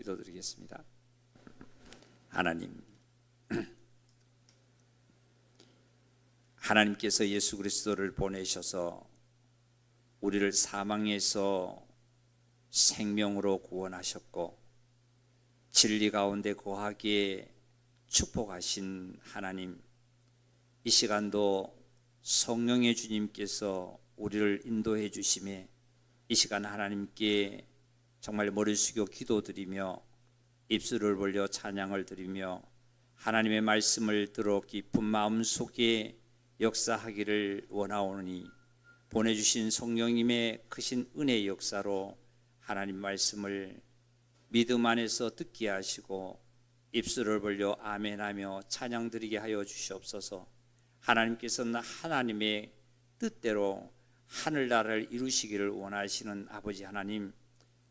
기도드리겠습니다. 하나님, 하나님께서 예수 그리스도를 보내셔서 우리를 사망에서 생명으로 구원하셨고 진리 가운데 거하기에 축복하신 하나님, 이 시간도 성령의 주님께서 우리를 인도해 주심에 이 시간 하나님께 정말 머리 숙여 기도드리며 입술을 벌려 찬양을 드리며 하나님의 말씀을 들어 깊은 마음 속에 역사하기를 원하오니 보내주신 성령님의 크신 은혜의 역사로 하나님 말씀을 믿음 안에서 듣게 하시고 입술을 벌려 아멘하며 찬양 드리게 하여 주시옵소서. 하나님께서는 하나님의 뜻대로 하늘나라를 이루시기를 원하시는 아버지 하나님,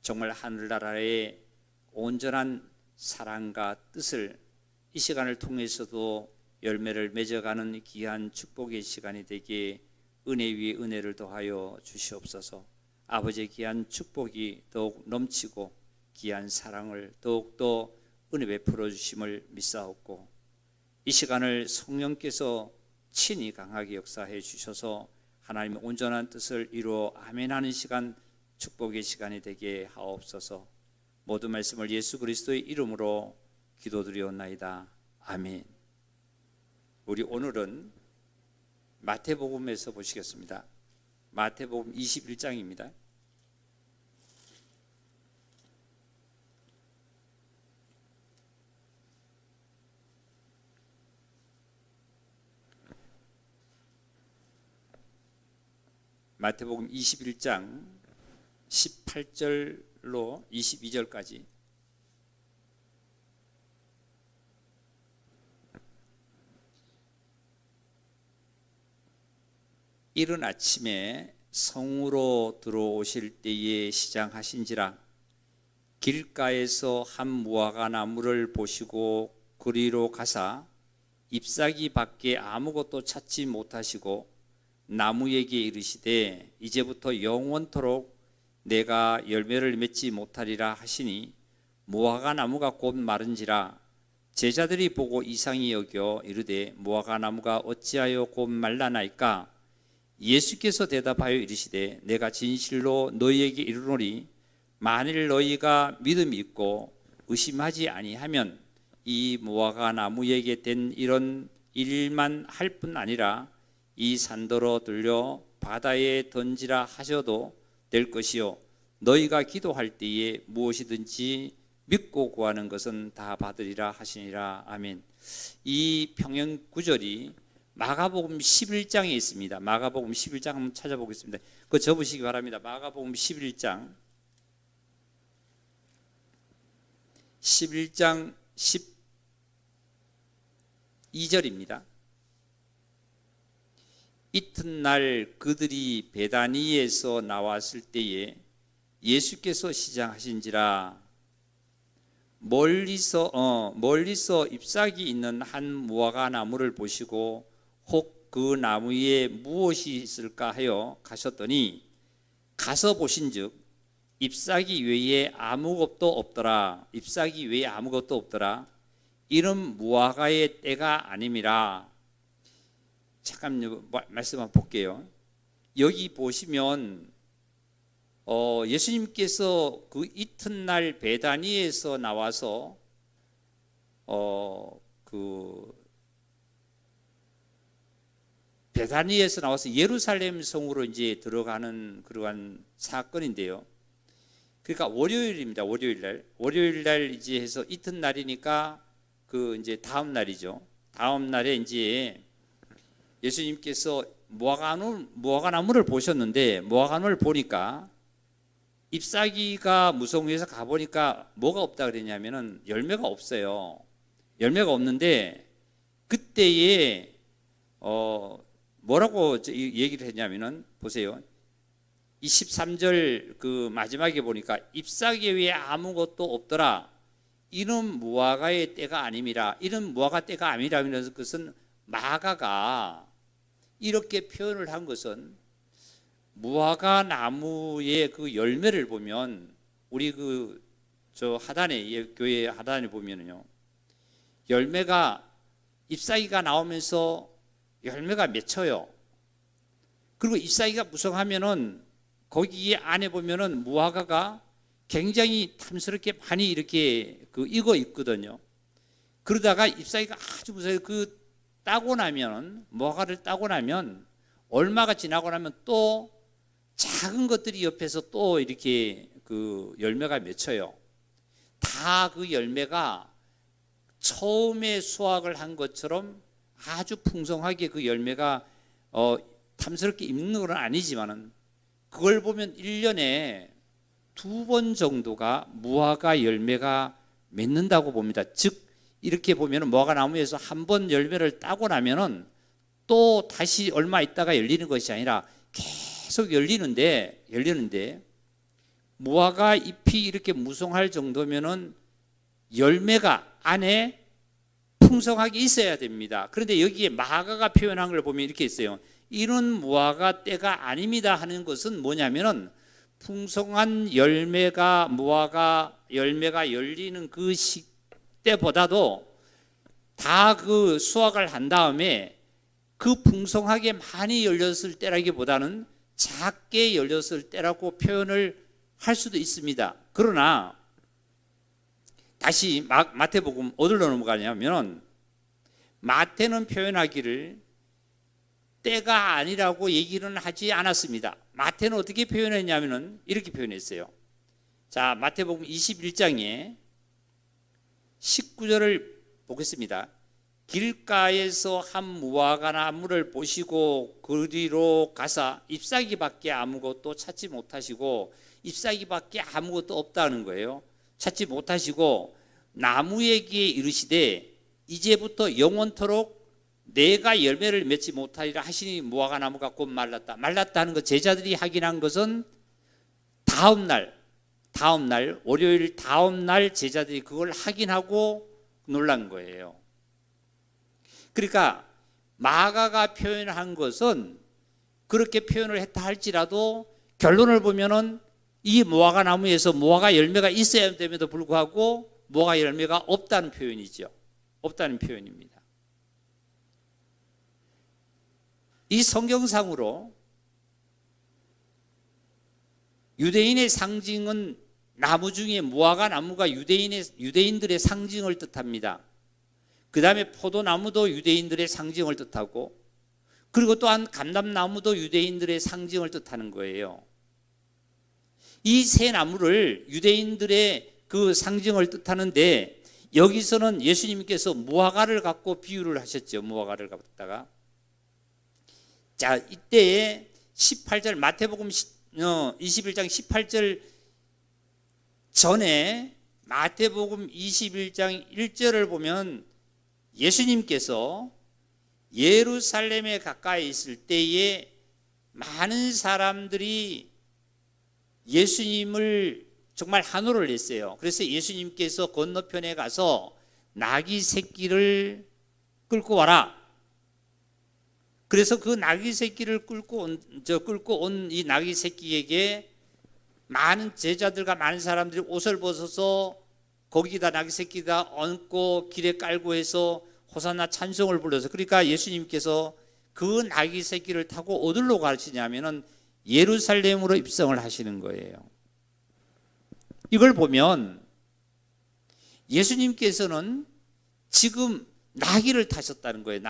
정말 하늘나라의 온전한 사랑과 뜻을 이 시간을 통해서도 열매를 맺어가는 귀한 축복의 시간이 되기에 은혜 위에 은혜를 더하여 주시옵소서. 아버지의 귀한 축복이 더욱 넘치고 귀한 사랑을 더욱더 은혜 베풀어 주심을 믿사옵고, 이 시간을 성령께서 친히 강하게 역사해 주셔서 하나님의 온전한 뜻을 이루어 아멘하는 시간, 축복의 시간이 되게 하옵소서. 모든 말씀을 예수 그리스도의 이름으로 기도드리옵나이다. 아멘. 우리 오늘은 마태복음에서 보시겠습니다. 마태복음 21장입니다. 마태복음 21장 18절로 22절까지. 이른 아침에 성으로 들어오실 때에 시장하신지라 길가에서 한 무화과 나무를 보시고 그리로 가사 잎사귀 밖에 아무것도 찾지 못하시고 나무에게 이르시되 이제부터 영원토록 내가 열매를 맺지 못하리라 하시니 무화과 나무가 곧 마른지라 제자들이 보고 이상히 여겨 이르되 무화과 나무가 어찌하여 곧 말라나이까? 예수께서 대답하여 이르시되 내가 진실로 너희에게 이르노니 만일 너희가 믿음이 있고 의심하지 아니하면 이 무화과 나무에게 된 이런 일만 할 뿐 아니라 이 산더러 들려 바다에 던지라 하셔도 될 것이요 너희가 기도할 때에 무엇이든지 믿고 구하는 것은 다 받으리라 하시니라. 아멘. 이 평행 구절이 마가복음 11장에 있습니다. 마가복음 11장 한번 찾아보겠습니다. 그거 접으시기 바랍니다. 마가복음 11장 12절입니다. 이튿날 그들이 베다니에서 나왔을 때에 예수께서 시장하신지라 멀리서 잎사귀 있는 한 무화과 나무를 보시고 혹 그 나무에 무엇이 있을까 하여 가셨더니 가서 보신즉 잎사귀 외에 아무것도 없더라. 잎사귀 외에 아무것도 없더라. 이는 무화과의 때가 아님이라. 잠깐 말씀 한번 볼게요. 여기 보시면 예수님께서 그 이튿날 베다니에서 나와서 베다니에서 나와서 예루살렘 성으로 이제 들어가는 그러한 사건인데요. 그러니까 월요일입니다. 월요일 날 이제 해서 이튿날이니까 그 이제 다음 날이죠. 다음 날에 이제 예수님께서 무화과 나무를 보셨는데 무화과 나무를 보니까 잎사귀가 무성해서 가보니까 뭐가 없다 그랬냐면은 열매가 없어요. 열매가 없는데 그때에 뭐라고 얘기를 했냐면은 보세요. 23절 그 마지막에 보니까 잎사귀 외에 아무것도 없더라. 이는 무화과의 때가 아님이라. 이는 무화과 때가 아니라면서 그것은 마가가 이렇게 표현을 한 것은 무화과 나무의 그 열매를 보면 우리 그 저 하단에, 교회 하단에 보면은요, 열매가, 잎사귀가 나오면서 열매가 맺혀요. 그리고 잎사귀가 무성하면은 거기 안에 보면은 무화과가 굉장히 탐스럽게 많이 이렇게 익어 있거든요. 그러다가 잎사귀가 아주 무서워요. 따고 나면, 무화과를 따고 나면 얼마가 지나고 나면 또 작은 것들이 옆에서 또 이렇게 열매가 맺혀요. 다 그 열매가 처음에 수확을 한 것처럼 아주 풍성하게 그 열매가 탐스럽게 익는 건 아니지만은 그걸 보면 1년에 2번 정도가 무화과 열매가 맺는다고 봅니다. 즉 이렇게 보면은 무화과 나무에서 한 번 열매를 따고 나면은 또 다시 얼마 있다가 열리는 것이 아니라 계속 열리는데 무화과 잎이 이렇게 무성할 정도면은 열매가 안에 풍성하게 있어야 됩니다. 그런데 여기에 마가가 표현한 걸 보면 이렇게 있어요. 이는 무화과 때가 아닙니다 하는 것은 뭐냐면은 풍성한 열매가, 무화과 열매가 열리는 그 때보다도 다 수확을 한 다음에 풍성하게 많이 열렸을 때라기보다는 작게 열렸을 때라고 표현을 할 수도 있습니다. 그러나 다시 마태복음 어디로 넘어가냐면 마태는 표현하기를 때가 아니라고 얘기는 하지 않았습니다. 마태는 어떻게 표현했냐면 이렇게 표현했어요. 자, 마태복음 21장에 19절을 보겠습니다. 길가에서 한 무화과 나무를 보시고 그리로 가사 잎사귀밖에 아무것도 찾지 못하시고, 잎사귀밖에 아무것도 없다는 거예요. 찾지 못하시고 나무에게 이르시되 이제부터 영원토록 내가 열매를 맺지 못하리라 하시니 무화과 나무가 곧 말랐다. 말랐다는 것, 제자들이 확인한 것은 다음날 월요일 다음날 제자들이 그걸 확인하고 놀란 거예요. 그러니까 마가가 표현한 것은 그렇게 표현을 했다 할지라도 결론을 보면은 이 무화과 나무에서 무화과 열매가 있어야 됨에도 불구하고 무화과 열매가 없다는 표현이죠. 없다는 표현입니다. 이 성경상으로 유대인의 상징은 나무 중에 무화과 나무가 유대인들의 상징을 뜻합니다. 그 다음에 포도나무도 유대인들의 상징을 뜻하고, 그리고 또한 감람나무도 유대인들의 상징을 뜻하는 거예요. 이 세 나무를 유대인들의 그 상징을 뜻하는데 여기서는 예수님께서 무화과를 갖고 비유를 하셨죠. 무화과를 갖다가. 자, 이때에 18절 마태복음 21장 18절 전에 마태복음 21장 1절을 보면 예수님께서 예루살렘에 가까이 있을 때에 많은 사람들이 예수님을 정말 한호를 했어요. 그래서 예수님께서 건너편에 가서 나귀 새끼를 끌고 와라. 그래서 그 나귀 새끼를 끌고 온 이 나귀 새끼에게 많은 제자들과 많은 사람들이 옷을 벗어서 거기다 나귀 새끼다 얹고 길에 깔고 해서 호산나 찬송을 불러서, 그러니까 예수님께서 그 나귀 새끼를 타고 어디로 가시냐면은 예루살렘으로 입성을 하시는 거예요. 이걸 보면 예수님께서는 지금 나귀를 타셨다는 거예요.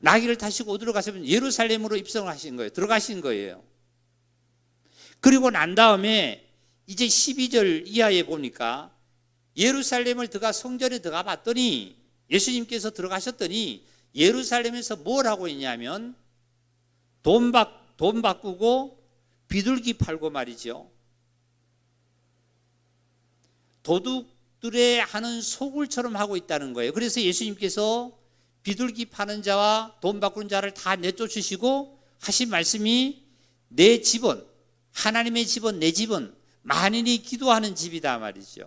나귀를 타시고 어디로 가시면 예루살렘으로 입성을 하신 거예요. 들어가신 거예요. 그리고 난 다음에 이제 12절 이하에 보니까 예루살렘을 성전에 들어가 봤더니 예수님께서 들어가셨더니 예루살렘에서 뭘 하고 있냐면 돈 바꾸고 비둘기 팔고 말이죠. 도둑들의 하는 소굴처럼 하고 있다는 거예요. 그래서 예수님께서 비둘기 파는 자와 돈 바꾸는 자를 다 내쫓으시고 하신 말씀이 내 집은, 하나님의 집은, 내 집은 만인이 기도하는 집이다 말이죠.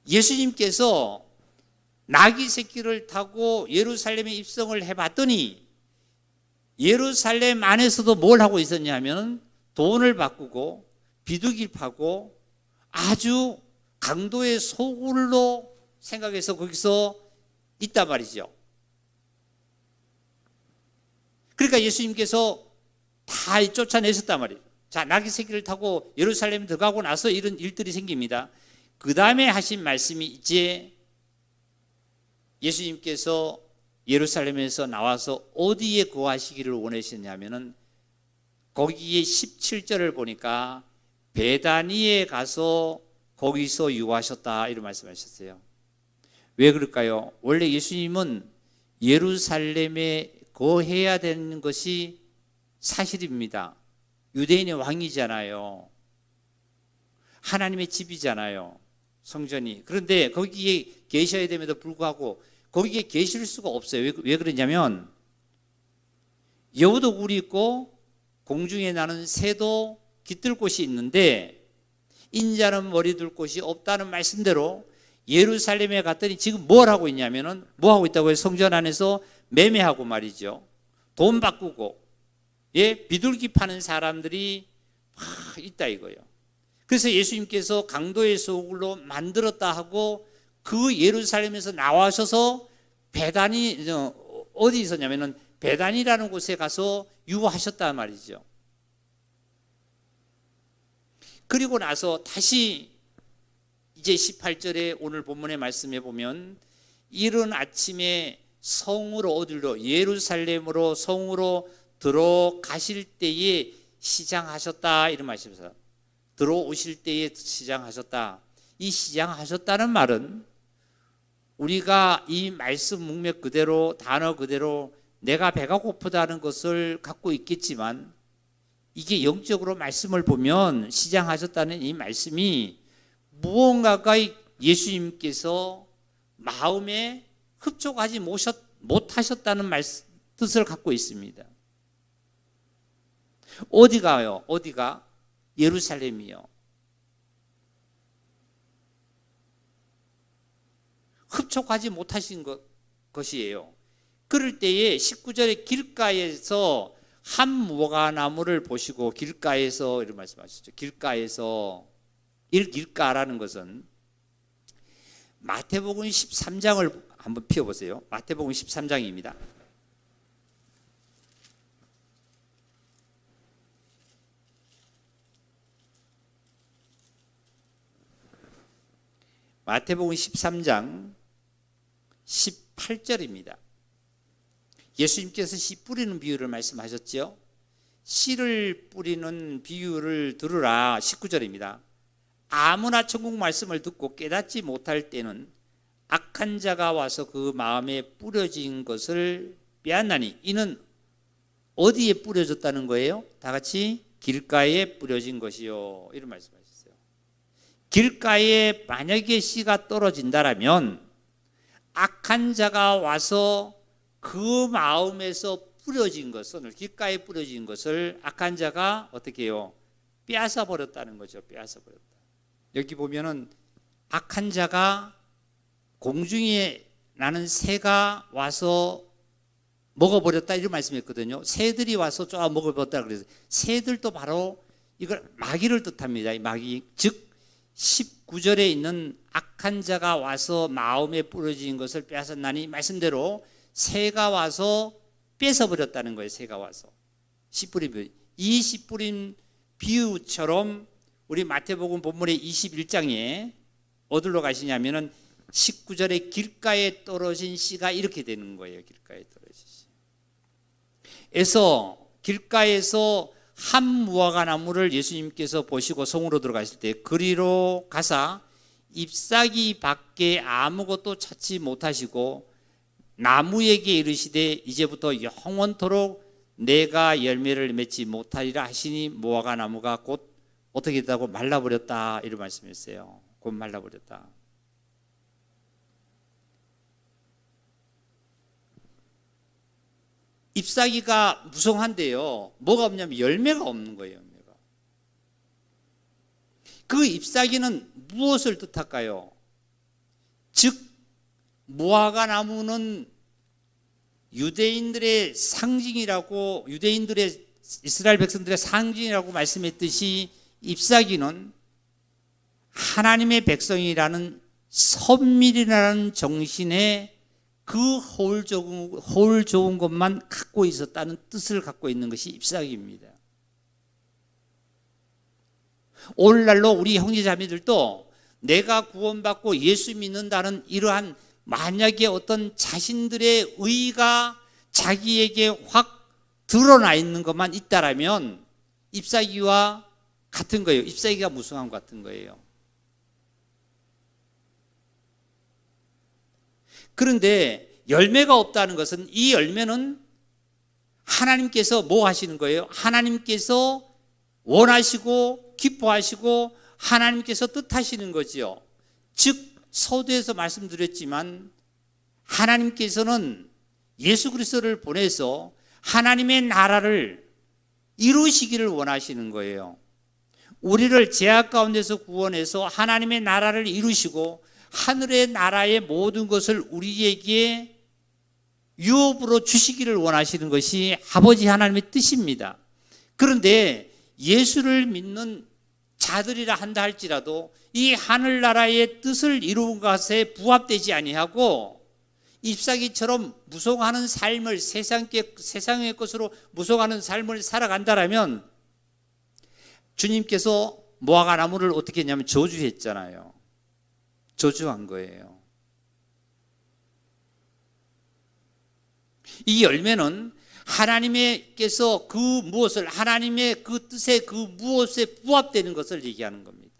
예수님께서 나귀 새끼를 타고 예루살렘에 입성을 해봤더니 예루살렘 안에서도 뭘 하고 있었냐면 돈을 바꾸고 비둘기 파고 아주 강도의 소굴로 생각해서 거기서 있단 말이죠. 그러니까 예수님께서 다 쫓아내셨단 말이에요. 자, 나귀 새끼를 타고 예루살렘 들어가고 나서 이런 일들이 생깁니다. 그 다음에 하신 말씀이 이제 예수님께서 예루살렘에서 나와서 어디에 거하시기를 원하셨냐면은 거기에 17절을 보니까 베다니에 가서 거기서 유하셨다 이런 말씀하셨어요. 왜 그럴까요? 원래 예수님은 예루살렘에 거해야 되는 것이 사실입니다. 유대인의 왕이잖아요. 하나님의 집이잖아요. 성전이. 그런데 거기에 계셔야 됨에도 불구하고 거기에 계실 수가 없어요. 왜 그러냐면 여우도 굴이 있고 공중에 나는 새도 깃들 곳이 있는데 인자는 머리 둘 곳이 없다는 말씀대로 예루살렘에 갔더니 지금 뭘 하고 있냐면은 뭐 하고 있다고요? 성전 안에서 매매하고 말이죠. 돈 바꾸고 비둘기 파는 사람들이 있다 이거예요. 그래서 예수님께서 강도의 소굴로 만들었다 하고 그 예루살렘에서 나와셔서 베다니 어디 있었냐면은 베다니라는 곳에 가서 유하셨단 말이죠. 그리고 나서 다시 이제 18절에 오늘 본문의 말씀에 보면 이른 아침에 성으로 어디로 예루살렘으로 성으로 들어가실 때에 시장하셨다 이런 말씀이세요. 들어오실 때에 시장하셨다. 이 시장하셨다는 말은 우리가 이 말씀 문맥 그대로 단어 그대로 내가 배가 고프다는 것을 갖고 있겠지만 이게 영적으로 말씀을 보면 시장하셨다는 이 말씀이 무언가가 예수님께서 마음에 흡족하지 못하셨다는 뜻을 갖고 있습니다. 어디가요? 어디가? 예루살렘이요. 흡족하지 못하신 것이에요. 그럴 때에 19절에 길가에서 한 무화과나무를 보시고 길가에서 이런 말씀하셨죠. 길가에서 길가라는 것은 마태복음 13장을 한번 펴보세요. 마태복음 13장입니다. 마태복음 13장 18절입니다. 예수님께서 씨 뿌리는 비유를 말씀하셨죠. 씨를 뿌리는 비유를 들으라 19절입니다. 아무나 천국 말씀을 듣고 깨닫지 못할 때는 악한 자가 와서 그 마음에 뿌려진 것을 빼앗나니 이는 어디에 뿌려졌다는 거예요? 다 같이 길가에 뿌려진 것이요. 이런 말씀하셨어요. 길가에 만약에 씨가 떨어진다라면 악한 자가 와서 그 마음에서 뿌려진 것을 길가에 뿌려진 것을 악한 자가 어떻게 해요? 빼앗아 버렸다는 거죠. 빼앗아 버렸다. 여기 보면은 악한 자가 공중에 나는 새가 와서 먹어버렸다 이런 말씀했거든요. 새들이 와서 쫙 먹어버렸다 그래서 새들도 바로 이걸 마귀를 뜻합니다. 이 마귀 즉 19절에 있는 악한 자가 와서 마음에 뿌려진 것을 빼앗았나니 말씀대로 새가 와서 뺏어버렸다는 거예요. 새가 와서 씨뿌린 비유. 이 씨뿌린 비유처럼 우리 마태복음 본문의 21장에 어디로 가시냐면은 19절에 길가에 떨어진 씨가 이렇게 되는 거예요. 길가에 떨어진 씨. 그래서 길가에서 한 무화과 나무를 예수님께서 보시고 성으로 들어가실 때 그리로 가사 잎사귀 밖에 아무것도 찾지 못하시고 나무에게 이르시되 이제부터 영원토록 내가 열매를 맺지 못하리라 하시니 무화과 나무가 곧 어떻게 됐다고 말라버렸다 이런 말씀이었어요. 곧 말라버렸다. 잎사귀가 무성한데요. 뭐가 없냐면 열매가 없는 거예요. 열매가. 그 잎사귀는 무엇을 뜻할까요? 즉 무화과 나무는 유대인들의 상징이라고, 유대인들의 이스라엘 백성들의 상징이라고 말씀했듯이 ip사귀는 하나님의 백성이라는 선밀이라는 정신에 그 홀 좋은 것만 갖고 있었다는 뜻을 갖고 있는 것이 ip사귀입니다. 오늘날로 우리 형제자매들도 내가 구원받고 예수 믿는다는 이러한 만약에 어떤 자신들의 의가 자기에게 확 드러나 있는 것만 있다라면 ip사귀와 같은 거예요. ip사귀가 무성한 것 같은 거예요. 그런데 열매가 없다는 것은 이 열매는 하나님께서 뭐 하시는 거예요? 하나님께서 원하시고 기뻐하시고 하나님께서 뜻하시는 거지요. 즉 서두에서 말씀드렸지만 하나님께서는 예수 그리스도를 보내서 하나님의 나라를 이루시기를 원하시는 거예요. 우리를 죄악 가운데서 구원해서 하나님의 나라를 이루시고 하늘의 나라의 모든 것을 우리에게 유업으로 주시기를 원하시는 것이 아버지 하나님의 뜻입니다. 그런데 예수를 믿는 자들이라 한다 할지라도 이 하늘나라의 뜻을 이루는 것에 부합되지 아니하고 ip사귀처럼 무송하는 삶을 세상의 것으로 무송하는 삶을 살아간다라면 주님께서 무화과 나무를 어떻게 했냐면 저주했잖아요. 저주한 거예요. 이 열매는 하나님께서 그 무엇을 하나님의 그 뜻에 그 무엇에 부합되는 것을 얘기하는 겁니다.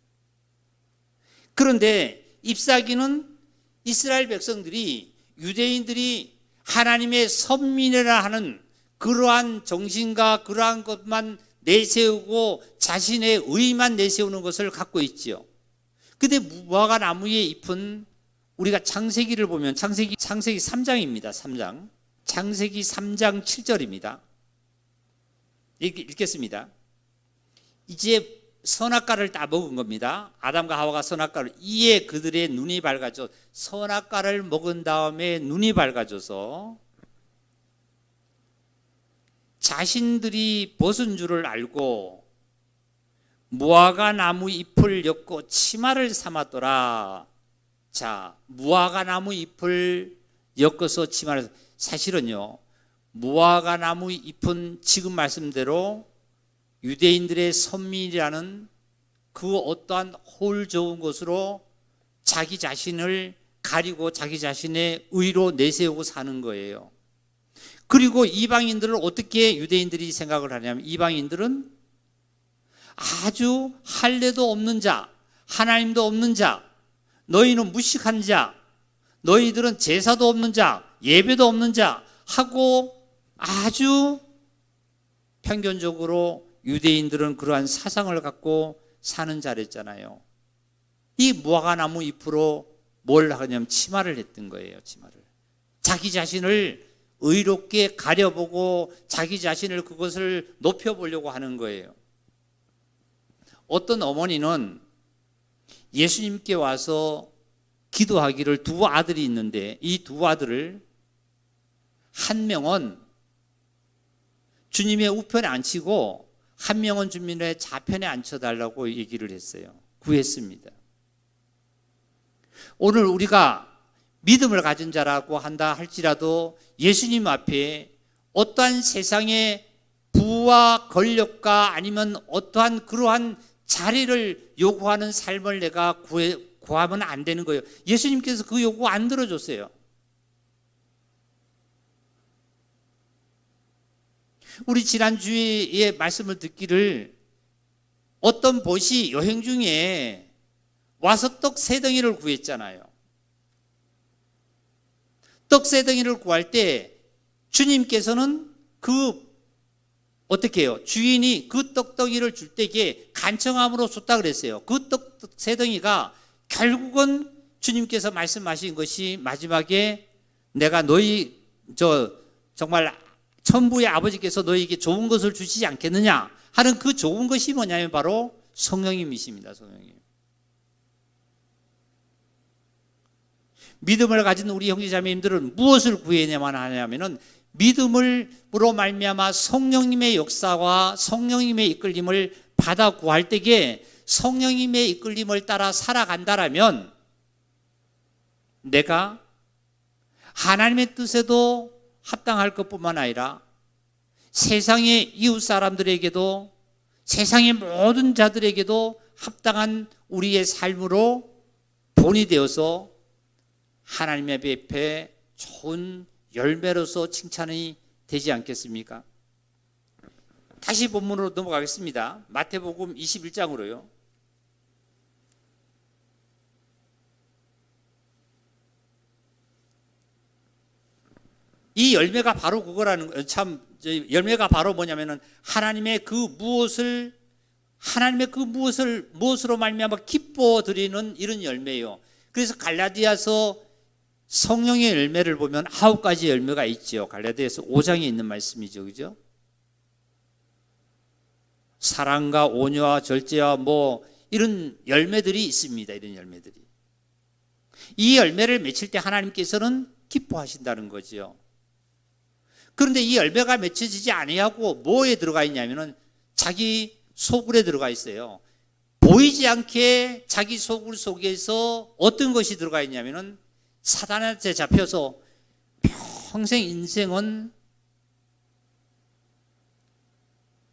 그런데 ip사귀는 이스라엘 백성들이 유대인들이 하나님의 선민이라 하는 그러한 정신과 그러한 것만 내세우고 자신의 의만 내세우는 것을 갖고 있지요. 근데 무화과 나무의 잎은 우리가 창세기를 보면 창세기 3장입니다. 3장. 창세기 3장 7절입니다. 읽겠습니다. 이제 선악과를 따 먹은 겁니다. 아담과 하와가 선악과를, 이에 그들의 눈이 밝아져, 선악과를 먹은 다음에 눈이 밝아져서 자신들이 벗은 줄을 알고 무화과 나무 잎을 엮고 치마를 삼았더라. 자, 무화과 나무 잎을 엮어서 치마를, 사실은요, 무화과 나무 잎은 지금 말씀대로 유대인들의 선민이라는 그 어떠한 홀 좋은 것으로 자기 자신을 가리고 자기 자신의 의로 내세우고 사는 거예요. 그리고 이방인들을 어떻게 유대인들이 생각을 하냐면 이방인들은 아주 할례도 없는 자, 하나님도 없는 자, 너희는 무식한 자, 너희들은 제사도 없는 자, 예배도 없는 자 하고 아주 편견적으로 유대인들은 그러한 사상을 갖고 사는 자랬잖아요. 이 무화과 나무 잎으로 뭘 하냐면 치마를 했던 거예요. 치마를. 자기 자신을 의롭게 가려보고 자기 자신을 그것을 높여보려고 하는 거예요. 어떤 어머니는 예수님께 와서 기도하기를 두 아들이 있는데 이 두 아들을 한 명은 주님의 우편에 앉히고 한 명은 주님의 좌편에 앉혀달라고 얘기를 했어요. 구했습니다. 오늘 우리가 믿음을 가진 자라고 한다 할지라도 예수님 앞에 어떠한 세상의 부와 권력과 아니면 어떠한 그러한 자리를 요구하는 삶을 내가 구하면 안 되는 거예요. 예수님께서 그 요구 안 들어줬어요. 우리 지난주에 말씀을 듣기를 어떤 벗이 여행 중에 와서 떡 3덩이를 구했잖아요. 떡 3덩이를 구할 때 주님께서는 어떻게 해요? 주인이 그 떡덩이를 줄 때에 간청함으로 줬다 그랬어요. 그 떡 3덩이가 결국은 주님께서 말씀하신 것이 마지막에 내가 너희 정말 천부의 아버지께서 너희에게 좋은 것을 주시지 않겠느냐 하는 그 좋은 것이 뭐냐면 바로 성령님이십니다. 성령님. 믿음을 가진 우리 형제자매님들은 무엇을 구해야만 하냐면은 믿음으로 말미암아 성령님의 역사와 성령님의 이끌림을 받아 구할 때에 성령님의 이끌림을 따라 살아간다라면 내가 하나님의 뜻에도 합당할 것뿐만 아니라 세상의 이웃 사람들에게도 세상의 모든 자들에게도 합당한 우리의 삶으로 본이 되어서 하나님의 앞에 좋은 열매로서 칭찬이 되지 않겠습니까? 다시 본문으로 넘어가겠습니다. 마태복음 21장으로요. 이 열매가 바로 그거라는, 참 열매가 바로 뭐냐면은 하나님의 그 무엇으로 말미암아 기뻐 드리는 이런 열매예요. 그래서 갈라디아서 성령의 열매를 보면 9가지 열매가 있죠. 갈라디아서 5장에 있는 말씀이죠. 그죠? 사랑과 온유와 절제와 이런 열매들이 있습니다. 이런 열매들이. 이 열매를 맺힐 때 하나님께서는 기뻐하신다는 거죠. 그런데 이 열매가 맺혀지지 아니하고 뭐에 들어가 있냐면은 자기 소굴에 들어가 있어요. 보이지 않게 자기 소굴 속에서 어떤 것이 들어가 있냐면은 사단한테 잡혀서 평생 인생은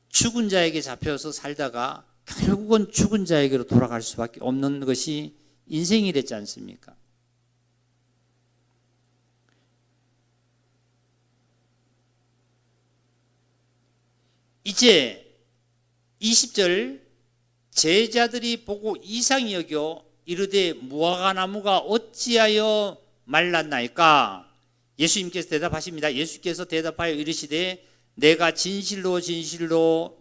죽은 자에게 잡혀서 살다가 결국은 죽은 자에게로 돌아갈 수밖에 없는 것이 인생이랬지 않습니까? 이제 20절 제자들이 보고 이상히 여겨 이르되 무화과나무가 어찌하여 말랐나이까? 예수님께서 대답하십니다. 예수께서 대답하여 이르시되 내가 진실로 진실로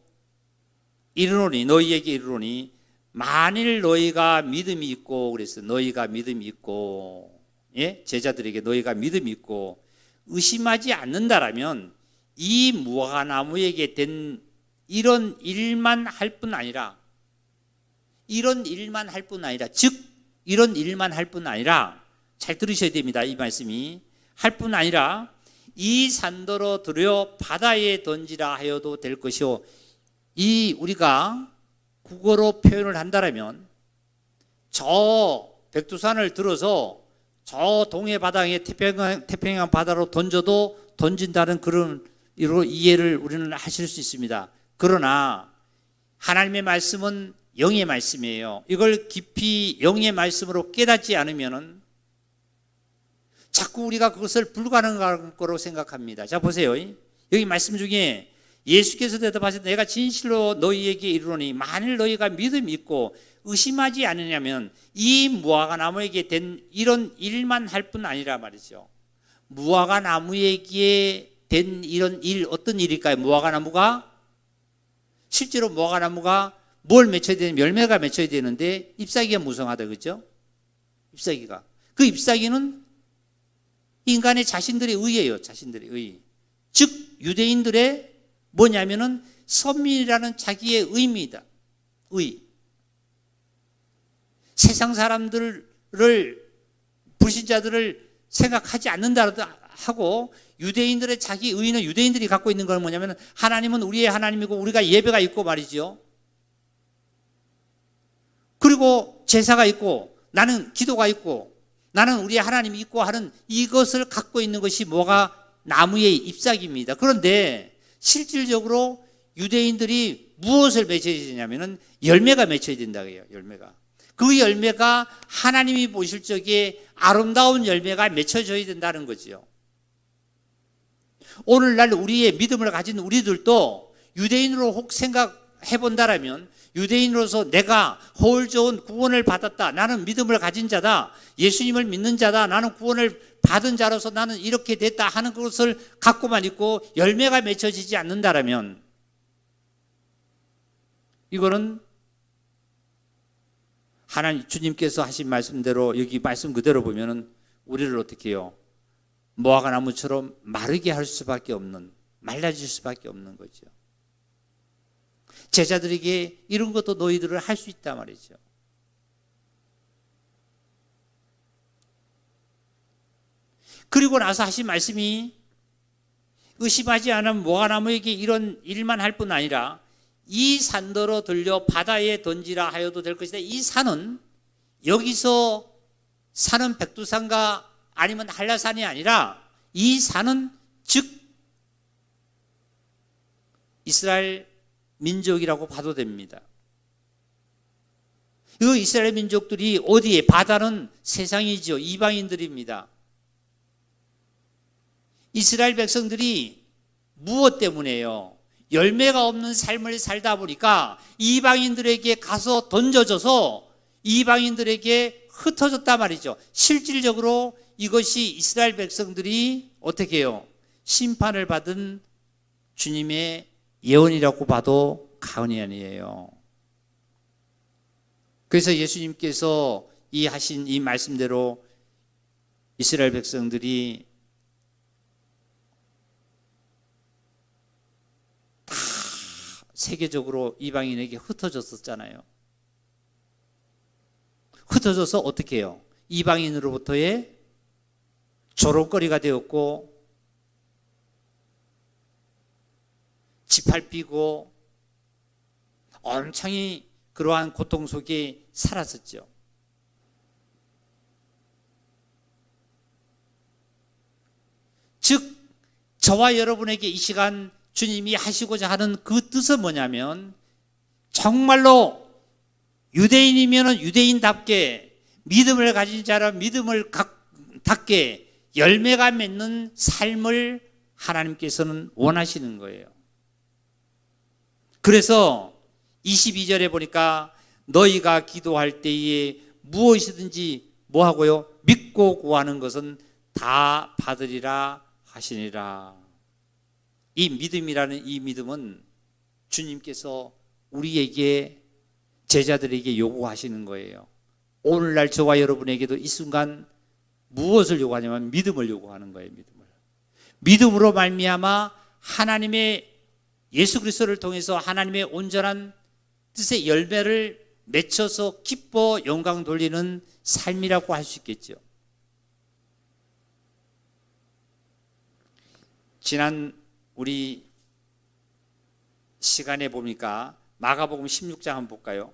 이르노니 너희에게 이르노니 만일 너희가 믿음이 있고 그랬어요. 너희가 믿음이 있고 제자들에게 너희가 믿음이 있고 의심하지 않는다라면 이 무화과나무에게 된 이런 일만 할 뿐 아니라 잘 들으셔야 됩니다. 이 말씀이 할 뿐 아니라 이 산더러 들여 바다에 던지라 하여도 될 것이요. 이 우리가 국어로 표현을 한다면 저 백두산을 들어서 저 동해 바다에 태평양 바다로 던져도 던진다는 그런 이해를 우리는 하실 수 있습니다. 그러나 하나님의 말씀은 영의 말씀이에요. 이걸 깊이 영의 말씀으로 깨닫지 않으면은 자꾸 우리가 그것을 불가능한 거로 생각합니다. 자 보세요. 여기 말씀 중에 예수께서 대답하셔서 내가 진실로 너희에게 이르노니 만일 너희가 믿음이 있고 의심하지 않으냐면 이 무화과나무에게 된 이런 일만 할 뿐 아니라 말이죠. 무화과나무에게 된 이런 일 어떤 일일까요? 실제로 무화과나무가 뭘 맺혀야 되는 열매가 맺혀야 되는데 잎사귀가 무성하다 그죠? 잎사귀가 그 잎사귀는 인간의 자신들의 의예요. 자신들의 의. 즉 유대인들의 뭐냐면은 선민이라는 자기의 의입니다. 의. 세상 사람들을 불신자들을 생각하지 않는다 하고 유대인들의 자기 의는 유대인들이 갖고 있는 건 뭐냐면 하나님은 우리의 하나님이고 우리가 예배가 있고 말이죠. 그리고 제사가 있고 나는 기도가 있고 나는 우리의 하나님이 있고 하는 이것을 갖고 있는 것이 나무의 잎사귀입니다. 그런데 실질적으로 유대인들이 무엇을 맺혀야 되냐면은 열매가 맺혀야 된다고 해요. 열매가. 그 열매가 하나님이 보실 적에 아름다운 열매가 맺혀져야 된다는 거죠. 오늘날 우리의 믿음을 가진 우리들도 유대인으로 혹 생각해 본다라면 유대인으로서 내가 허울 좋은 구원을 받았다. 나는 믿음을 가진 자다. 예수님을 믿는 자다. 나는 구원을 받은 자로서 나는 이렇게 됐다 하는 것을 갖고만 있고 열매가 맺혀지지 않는다라면 이거는 하나님 주님께서 하신 말씀대로 여기 말씀 그대로 보면은 우리를 어떻게 해요? 무화과나무처럼 마르게 할 수밖에 없는 말라질 수밖에 없는 거죠. 제자들에게 이런 것도 너희들을 할 수 있단 말이죠. 그리고 나서 하신 말씀이 의심하지 않으면 모아나무에게 이런 일만 할 뿐 아니라 이 산더러 들려 바다에 던지라 하여도 될 것이다. 이 산은 여기서 산은 백두산과 아니면 한라산이 아니라 이 산은 즉 이스라엘 민족이라고 봐도 됩니다. 이 이스라엘 민족들이 어디에? 바다는 세상이죠. 이방인들입니다. 이스라엘 백성들이 무엇 때문에요? 열매가 없는 삶을 살다 보니까 이방인들에게 가서 던져져서 이방인들에게 흩어졌단 말이죠. 실질적으로 이것이 이스라엘 백성들이 어떻게 해요? 심판을 받은 주님의 예언이라고 봐도 과언이 아니에요. 그래서 예수님께서 하신 이 말씀대로 이스라엘 백성들이 다 세계적으로 이방인에게 흩어졌었잖아요. 흩어져서 어떻게 해요? 이방인으로부터의 조롱거리가 되었고 짓밟히고 엄청히 그러한 고통 속에 살았었죠. 즉 저와 여러분에게 이 시간 주님이 하시고자 하는 그 뜻은 뭐냐면 정말로 유대인이면 유대인답게 믿음을 가진 자라 믿음을 갖게 열매가 맺는 삶을 하나님께서는 원하시는 거예요. 그래서 22절에 보니까 너희가 기도할 때에 무엇이든지 뭐하고요? 믿고 구하는 것은 다 받으리라 하시니라. 이 믿음이라는 이 믿음은 주님께서 우리에게 제자들에게 요구하시는 거예요. 오늘날 저와 여러분에게도 이 순간 무엇을 요구하냐면 믿음을 요구하는 거예요. 믿음으로 말미암아 하나님의 예수 그리스도를 통해서 하나님의 온전한 뜻의 열매를 맺혀서 기뻐 영광 돌리는 삶이라고 할 수 있겠죠. 지난 우리 시간에 보니까 마가복음 16장 한번 볼까요?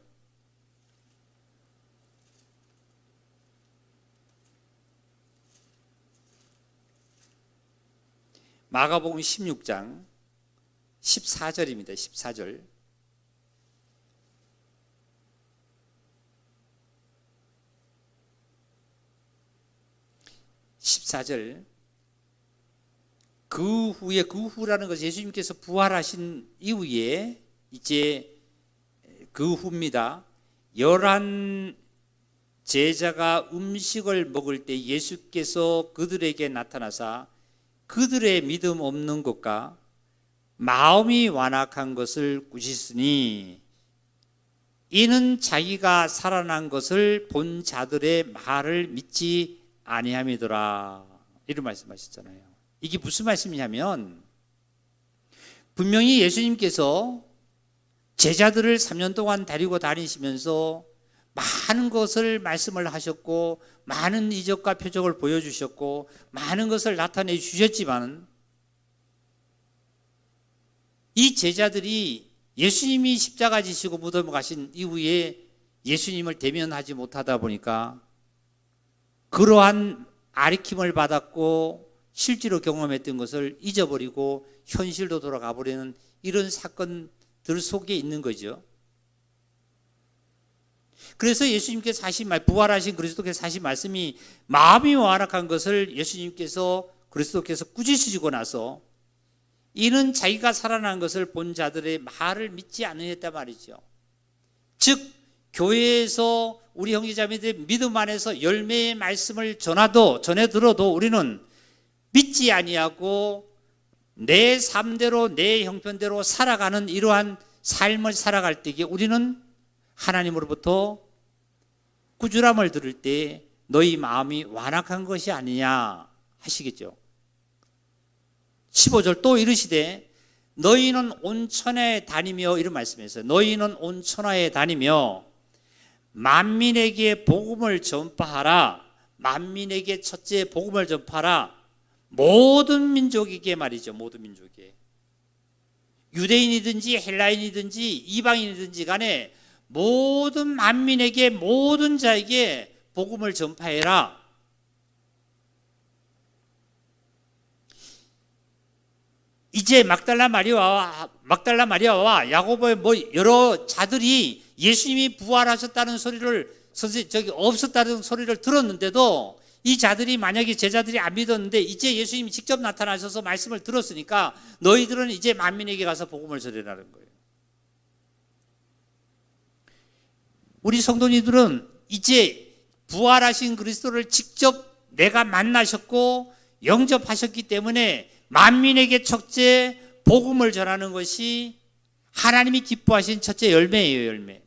마가복음 16장 14절입니다. 14절. 그 후라는 것은 예수님께서 부활하신 이후에 이제 그 후입니다. 11 제자가 음식을 먹을 때 예수께서 그들에게 나타나사 그들의 믿음 없는 것과 마음이 완악한 것을 꾸짖으니 이는 자기가 살아난 것을 본 자들의 말을 믿지 아니함이더라. 이런 말씀하셨잖아요. 이게 무슨 말씀이냐면 분명히 예수님께서 제자들을 3년 동안 데리고 다니시면서 많은 것을 말씀을 하셨고 많은 이적과 표적을 보여주셨고 많은 것을 나타내 주셨지만 이 제자들이 예수님이 십자가 지시고 무덤에 가신 이후에 예수님을 대면하지 못하다 보니까 그러한 가르침을 받았고 실제로 경험했던 것을 잊어버리고 현실로 돌아가 버리는 이런 사건들 속에 있는 거죠. 그래서 예수님께서 하신 말, 부활하신 그리스도께서 하신 말씀이 마음이 완악한 것을 예수님께서 그리스도께서 꾸짖으시고 나서 이는 자기가 살아난 것을 본 자들의 말을 믿지 않으셨단 말이죠. 즉 교회에서 우리 형제자매들의 믿음 안에서 열매의 말씀을 전해 들어도 우리는 믿지 아니하고 내 삶대로 내 형편대로 살아가는 이러한 삶을 살아갈 때에 우리는 하나님으로부터 꾸지람을 들을 때 너희 마음이 완악한 것이 아니냐 하시겠죠. 15절 또 이르시되 너희는 온 천하에 다니며 이런 말씀이었어요. 너희는 온 천하에 다니며 만민에게 복음을 전파하라. 만민에게 첫째 복음을 전파하라. 모든 민족에게 말이죠. 모든 민족에. 유대인이든지 헬라인이든지 이방인이든지 간에 모든 만민에게 모든 자에게 복음을 전파해라. 이제 막달라 마리아와 야고보의 여러 자들이 예수님이 부활하셨다는 소리를 없었다는 소리를 들었는데도 이 자들이 만약에 제자들이 안 믿었는데 이제 예수님이 직접 나타나셔서 말씀을 들었으니까 너희들은 이제 만민에게 가서 복음을 전해라는 거예요. 우리 성도님들은 이제 부활하신 그리스도를 직접 내가 만나셨고 영접하셨기 때문에 만민에게 첫째 복음을 전하는 것이 하나님이 기뻐하신 첫째 열매예요. 열매.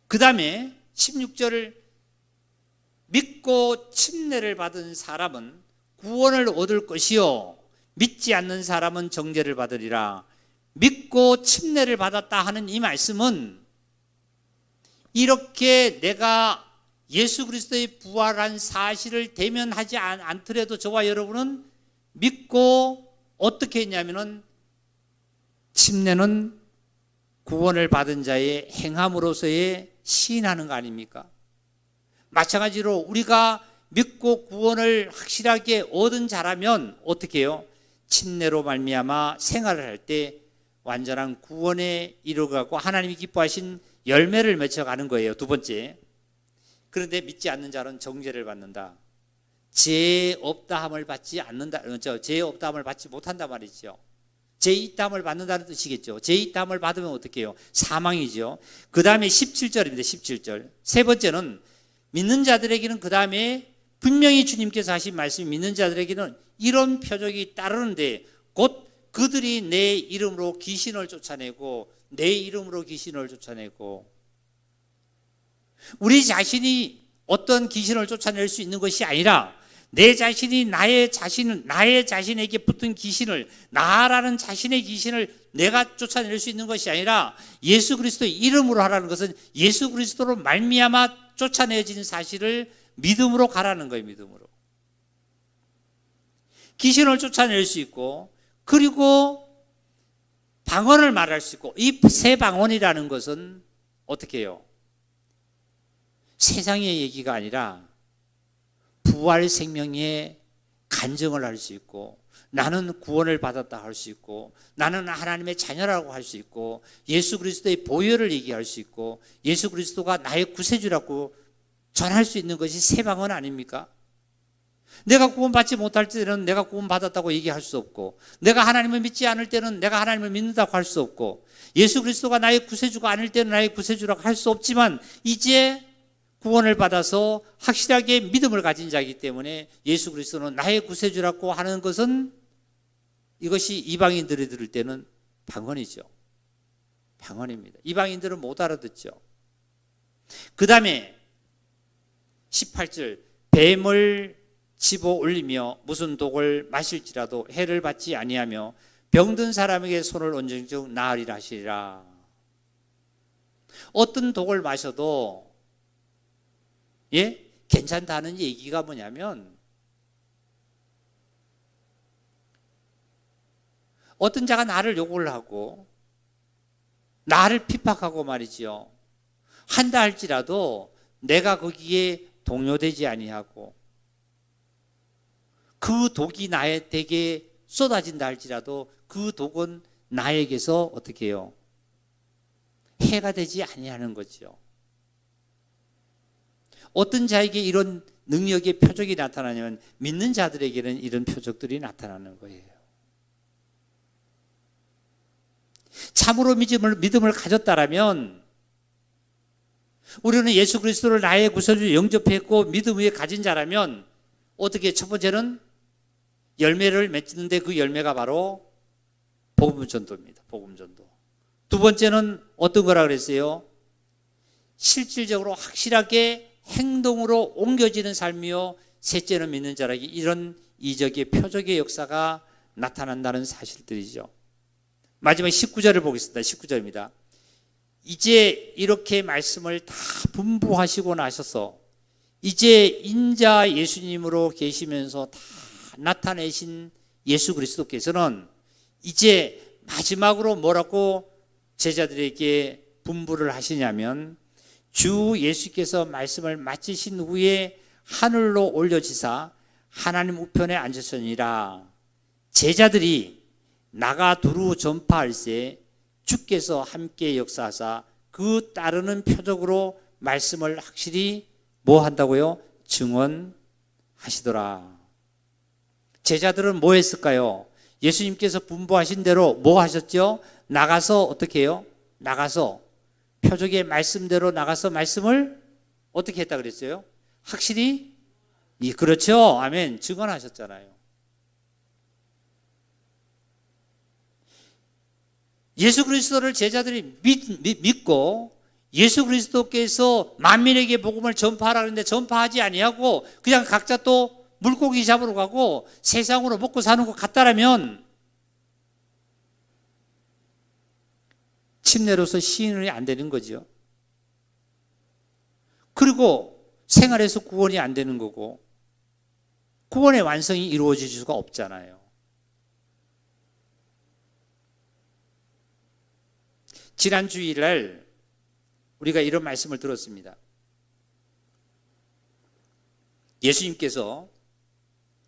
그 다음에 16절을 믿고 침례를 받은 사람은 구원을 얻을 것이요 믿지 않는 사람은 정죄를 받으리라. 믿고 침례를 받았다 하는 이 말씀은 이렇게 내가 예수 그리스도의 부활한 사실을 대면하지 않더라도 저와 여러분은 믿고 어떻게 했냐면은 침례는 구원을 받은 자의 행함으로서의 시인하는 거 아닙니까? 마찬가지로 우리가 믿고 구원을 확실하게 얻은 자라면 어떻게 해요? 침례로 말미암아 생활을 할 때 완전한 구원에 이르고 하나님이 기뻐하신 열매를 맺어가는 거예요. 두 번째. 그런데 믿지 않는 자는 정죄를 받는다. 죄 없다함을 받지 않는다. 죄 없다함을 받지 못한다 말이죠. 죄 있다함을 받는다는 뜻이겠죠. 죄 있다함을 받으면 어떻게 해요? 사망이죠. 그 다음에 17절입니다. 17절. 세 번째는 믿는 자들에게는 그 다음에 분명히 주님께서 하신 말씀이 믿는 자들에게는 이런 표적이 따르는데 곧 그들이 내 이름으로 귀신을 쫓아내고 내 이름으로 귀신을 쫓아내고 우리 자신이 어떤 귀신을 쫓아낼 수 있는 것이 아니라 내 자신이 나의 자신에게 붙은 귀신을 나라는 자신의 귀신을 내가 쫓아낼 수 있는 것이 아니라 예수 그리스도의 이름으로 하라는 것은 예수 그리스도로 말미암아 쫓아내어진 사실을 믿음으로 가라는 거예요. 믿음으로. 귀신을 쫓아낼 수 있고 그리고 방언을 말할 수 있고 이 세 방언이라는 것은 어떻게 해요? 세상의 얘기가 아니라 부활 생명의 간증을 할 수 있고 나는 구원을 받았다 할 수 있고 나는 하나님의 자녀라고 할 수 있고 예수 그리스도의 보혈을 얘기할 수 있고 예수 그리스도가 나의 구세주라고 전할 수 있는 것이 세 방언 아닙니까? 내가 구원받지 못할 때는 내가 구원받았다고 얘기할 수 없고 내가 하나님을 믿지 않을 때는 내가 하나님을 믿는다고 할 수 없고 예수 그리스도가 나의 구세주가 아닐 때는 나의 구세주라고 할 수 없지만 이제 구원을 받아서 확실하게 믿음을 가진 자이기 때문에 예수 그리스도는 나의 구세주라고 하는 것은 이것이 이방인들이 들을 때는 방언이죠. 방언입니다. 이방인들은 못 알아듣죠. 그 다음에 18절 뱀을 집어 올리며 무슨 독을 마실지라도 해를 받지 아니하며 병든 사람에게 손을 얹은 즉 나으리라 하시리라. 어떤 독을 마셔도 괜찮다는 얘기가 뭐냐면 어떤 자가 나를 욕을 하고 나를 핍박하고 말이죠. 한다 할지라도 내가 거기에 동요되지 아니하고 그 독이 나에게 쏟아진다 할지라도 그 독은 나에게서 어떻게 해요? 해가 되지 아니하는 거죠. 어떤 자에게 이런 능력의 표적이 나타나냐면 믿는 자들에게는 이런 표적들이 나타나는 거예요. 참으로 믿음을 가졌다라면 우리는 예수 그리스도를 나의 구세주로 영접했고 믿음 위에 가진 자라면 어떻게 첫 번째는 열매를 맺는데 그 열매가 바로 복음 전도입니다. 복음 전도. 두 번째는 어떤 거라 그랬어요? 실질적으로 확실하게 행동으로 옮겨지는 삶이요. 셋째는 믿는 자에게 이런 이적의 표적의 역사가 나타난다는 사실들이죠. 마지막 19절을 보겠습니다. 19절입니다. 이제 이렇게 말씀을 다 분부하시고 나셔서 이제 인자 예수님으로 계시면서 다 나타내신 예수 그리스도께서는 이제 마지막으로 뭐라고 제자들에게 분부를 하시냐면, 주 예수께서 말씀을 마치신 후에 하늘로 올려지사 하나님 우편에 앉으시니라. 제자들이 나가 두루 전파할세 주께서 함께 역사하사 그 따르는 표적으로 말씀을 확실히 뭐 한다고요? 증언하시더라. 제자들은 뭐 했을까요? 예수님께서 분부하신 대로 뭐 하셨죠? 나가서 어떻게 해요? 나가서 표적의 말씀대로 나가서 말씀을 어떻게 했다 그랬어요? 확실히? 그렇죠. 아멘. 증언하셨잖아요. 예수 그리스도를 제자들이 믿고 예수 그리스도께서 만민에게 복음을 전파하라 그랬는데 전파하지 아니하고 그냥 각자 또 물고기 잡으러 가고 세상으로 먹고 사는 것 같다라면 침례로서 시인이 안 되는 거죠. 그리고 생활에서 구원이 안 되는 거고 구원의 완성이 이루어질 수가 없잖아요. 지난 주일날 우리가 이런 말씀을 들었습니다. 예수님께서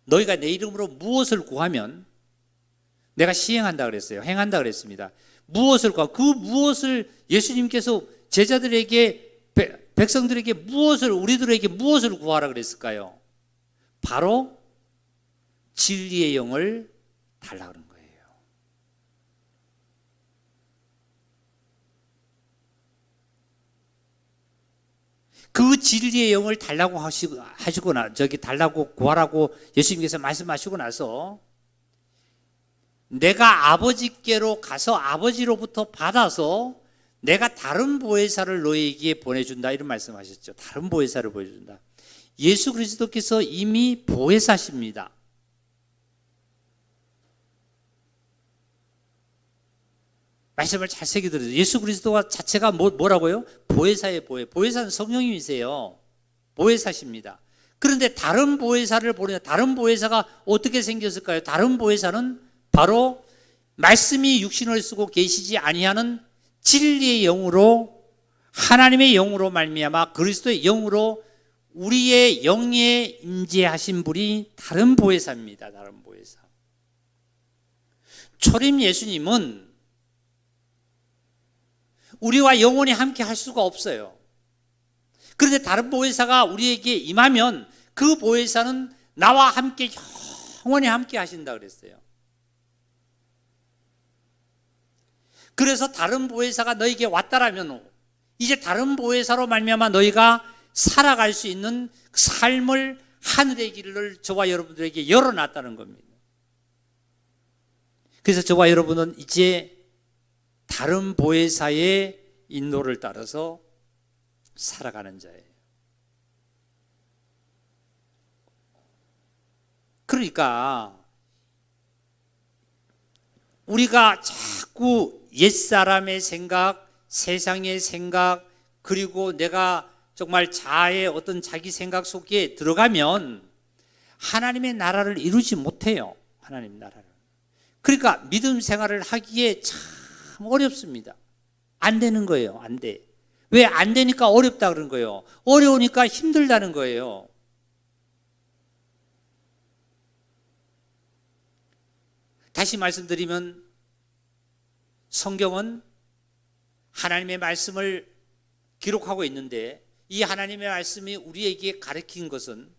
너희가 내 이름으로 무엇을 구하면 내가 시행한다 그랬어요. 행한다 그랬습니다. 무엇을 구하, 그 무엇을 예수님께서 제자들에게, 백성들에게 무엇을, 우리들에게 무엇을 구하라 그랬을까요? 바로 진리의 영을 달라 그런 거예요. 그 진리의 영을 달라고 달라고 구하라고 예수님께서 말씀하시고 나서 내가 아버지께로 가서 아버지로부터 받아서 내가 다른 보혜사를 너희에게 보내준다 이런 말씀하셨죠. 다른 보혜사를 보여준다. 예수 그리스도께서 이미 보혜사십니다. 말씀을 잘 새겨 들으세요. 예수 그리스도가 자체가 뭐라고요? 보혜사의 보혜. 보혜사는 성령님이세요. 보혜사십니다. 그런데 다른 보혜사를 보내, 다른 보혜사가 어떻게 생겼을까요? 다른 보혜사는 바로 말씀이 육신을 쓰고 계시지 아니하는 진리의 영으로, 하나님의 영으로 말미암아 그리스도의 영으로 우리의 영에 임재하신 분이 다른 보혜사입니다. 다른 보혜사. 초림 예수님은 우리와 영원히 함께 할 수가 없어요. 그런데 다른 보혜사가 우리에게 임하면 그 보혜사는 나와 함께 영원히 함께 하신다 그랬어요. 그래서 다른 보혜사가 너에게 왔다라면 이제 다른 보혜사로 말미암아 너희가 살아갈 수 있는 삶을, 하늘의 길을 저와 여러분들에게 열어놨다는 겁니다. 그래서 저와 여러분은 이제 다른 보혜사의 인도를 따라서 살아가는 자예요. 그러니까 우리가 자꾸 옛사람의 생각, 세상의 생각, 그리고 내가 정말 자아의 어떤 자기 생각 속에 들어가면 하나님의 나라를 이루지 못해요. 하나님 나라를. 그러니까 믿음 생활을 하기에 참 어렵습니다. 안 되는 거예요. 안 돼. 왜 안 되니까 어렵다 그런 거예요. 어려우니까 힘들다는 거예요. 다시 말씀드리면 성경은 하나님의 말씀을 기록하고 있는데 이 하나님의 말씀이 우리에게 가르친 것은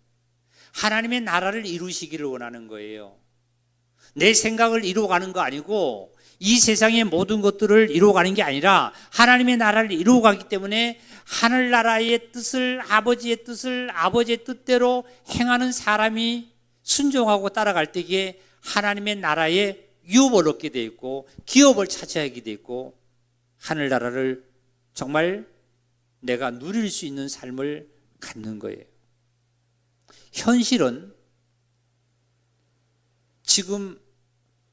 하나님의 나라를 이루시기를 원하는 거예요. 내 생각을 이루어가는 거 아니고 이 세상의 모든 것들을 이루어가는 게 아니라 하나님의 나라를 이루어가기 때문에 하늘나라의 뜻을, 아버지의 뜻을 아버지의 뜻대로 행하는 사람이 순종하고 따라갈 때에 하나님의 나라에 유업을 얻게 되어 있고 기업을 차지하게 되어 있고 하늘나라를 정말 내가 누릴 수 있는 삶을 갖는 거예요. 현실은 지금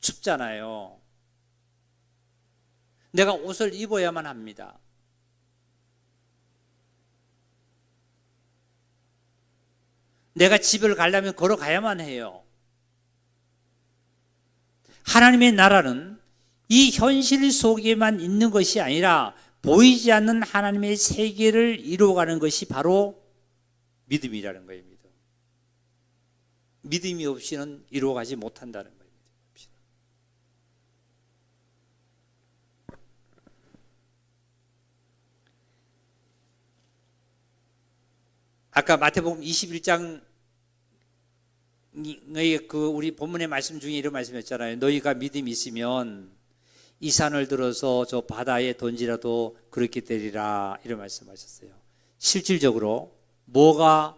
춥잖아요. 내가 옷을 입어야만 합니다. 내가 집을 가려면 걸어가야만 해요. 하나님의 나라는 이 현실 속에만 있는 것이 아니라 보이지 않는 하나님의 세계를 이루어가는 것이 바로 믿음이라는 거예요. 믿음이 없이는 이루어가지 못한다는 거예요. 아까 마태복음 21장의 그 우리 본문의 말씀 중에 이런 말씀이었잖아요. 너희가 믿음이 있으면 이 산을 들어서 저 바다에 던지라도 그렇게 되리라, 이런 말씀하셨어요. 실질적으로 뭐가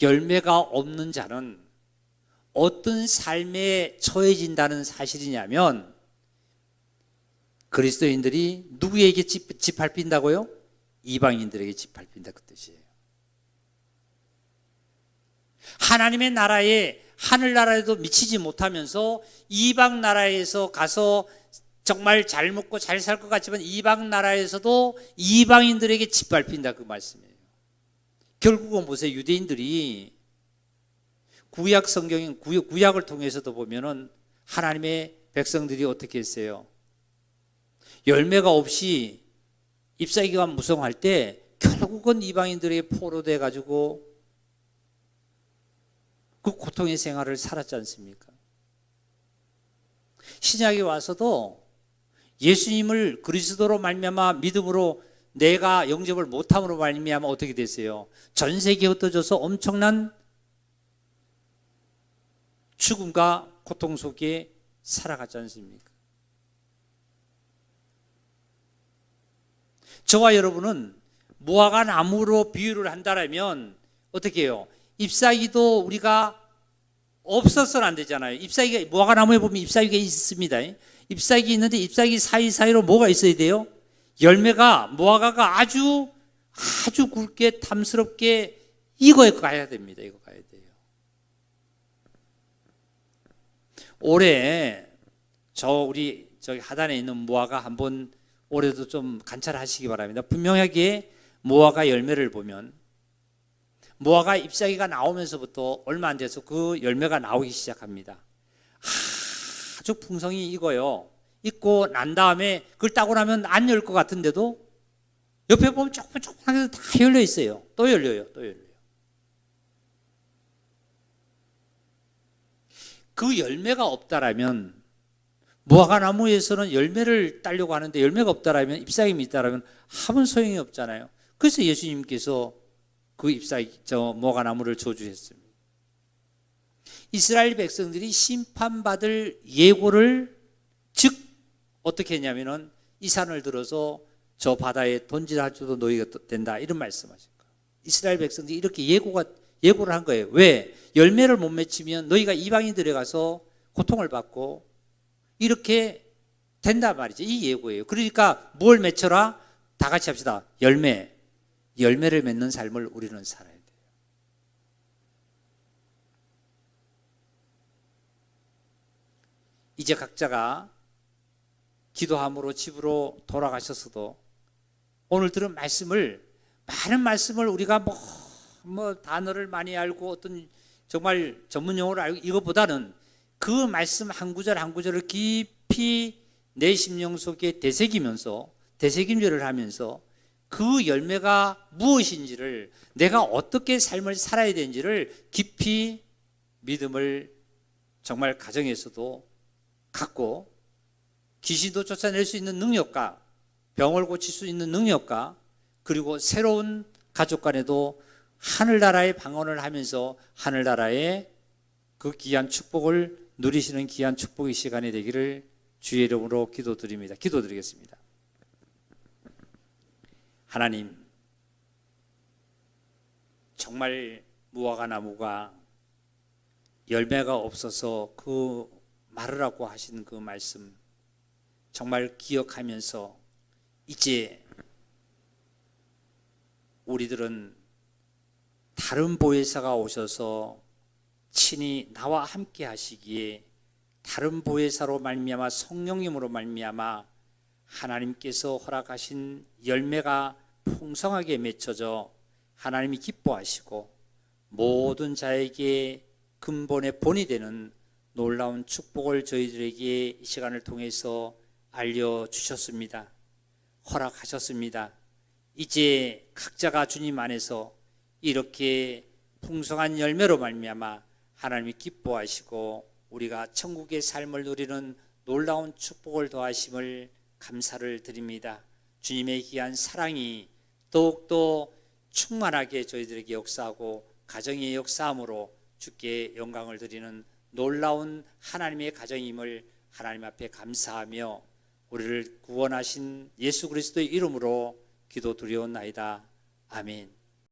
열매가 없는 자는 어떤 삶에 처해진다는 사실이냐면, 그리스도인들이 누구에게 짓밟힌다고요? 이방인들에게 짓밟힌다, 그 뜻이에요. 하나님의 나라에, 하늘나라에도 미치지 못하면서 이방 나라에서 가서 정말 잘 먹고 잘 살 것 같지만 이방 나라에서도 이방인들에게 짓밟힌다, 그 말씀이에요. 결국은 보세요. 유대인들이 구약 성경인 구약을 통해서도 보면은 하나님의 백성들이 어떻게 했어요? 열매가 없이 잎사귀가 무성할 때 결국은 이방인들에게 포로돼 가지고 그 고통의 생활을 살았지 않습니까? 신약에 와서도 예수님을 그리스도로 말미암아 믿음으로 내가 영접을 못함으로 말미암아 어떻게 됐어요? 전 세계에 흩어져서 엄청난 죽음과 고통 속에 살아갔지 않습니까? 저와 여러분은 무화과 나무로 비유를 한다면 어떻게 해요? 잎사귀도 우리가 없어서는 안 되잖아요. 잎사귀가, 무화과 나무에 보면 잎사귀가 있습니다. 잎사귀 있는데 잎사귀 사이사이로 뭐가 있어야 돼요? 열매가, 무화과가 아주 굵게 탐스럽게 익어 가야 됩니다. 익어 가야 돼요. 올해 우리 저기 하단에 있는 무화과 한번 올해도 좀 관찰하시기 바랍니다. 분명하게 무화과 열매를 보면 무화과 잎사귀가 나오면서부터 얼마 안 돼서 그 열매가 나오기 시작합니다. 아주 풍성히 익어요. 익고 난 다음에 그걸 따고 나면 안 열 것 같은데도 옆에 보면 조그맣게 다 열려 있어요. 또 열려요. 또 열려요. 그 열매가 없다라면, 무화과 나무에서는 열매를 따려고 하는데 열매가 없다라면, 잎사귀가 있다라면 아무 소용이 없잖아요. 그래서 예수님께서 그 무화과 나무를 저주했습니다. 이스라엘 백성들이 심판받을 예고를, 즉 어떻게 했냐면은 이 산을 들어서 저 바다에 던지라 할지도 너희가 된다, 이런 말씀하신 거예요. 이스라엘 백성들이 이렇게 예고를 한 거예요. 왜? 열매를 못 맺히면 너희가 이방인들에 가서 고통을 받고 이렇게 된단 말이죠. 이 예고예요. 그러니까 뭘 맺혀라? 다 같이 합시다. 열매를 맺는 삶을 우리는 살아야 돼요. 이제 각자가 기도함으로 집으로 돌아가셨어도 오늘 들은 많은 말씀을 우리가 뭐 단어를 많이 알고 어떤 정말 전문 용어를 알고 이것보다는 그 말씀 한 구절 한 구절을 깊이 내 심령 속에 되새김질을 하면서 그 열매가 무엇인지를, 내가 어떻게 삶을 살아야 되는지를 깊이 믿음을 정말 가정에서도 갖고 귀신도 쫓아낼 수 있는 능력과 병을 고칠 수 있는 능력과 그리고 새로운 가족 간에도 하늘나라의 방언을 하면서 하늘나라의 그 귀한 축복을 누리시는 귀한 축복의 시간이 되기를 주의 이름으로 기도드립니다. 기도드리겠습니다. 하나님, 정말 무화과 나무가 열매가 없어서 그 마르라고 하신 그 말씀 정말 기억하면서 이제 우리들은 다른 보혜사가 오셔서 친히 나와 함께 하시기에 다른 보혜사로 말미암아 성령님으로 말미암아 하나님께서 허락하신 열매가 풍성하게 맺혀져 하나님이 기뻐하시고 모든 자에게 근본의 본이 되는 놀라운 축복을 저희들에게 이 시간을 통해서 알려주셨습니다. 허락하셨습니다. 이제 각자가 주님 안에서 이렇게 풍성한 열매로 말미암아 하나님이 기뻐하시고 우리가 천국의 삶을 누리는 놀라운 축복을 더하심을 감사를 드립니다. 주님의 귀한 사랑이 더욱더 충만하게 저희들에게 역사하고 가정의 역사함으로 주께 영광을 드리는 놀라운 하나님의 가정임을 하나님 앞에 감사하며 우리를 구원하신 예수 그리스도의 이름으로 기도드리옵나이다. 아멘.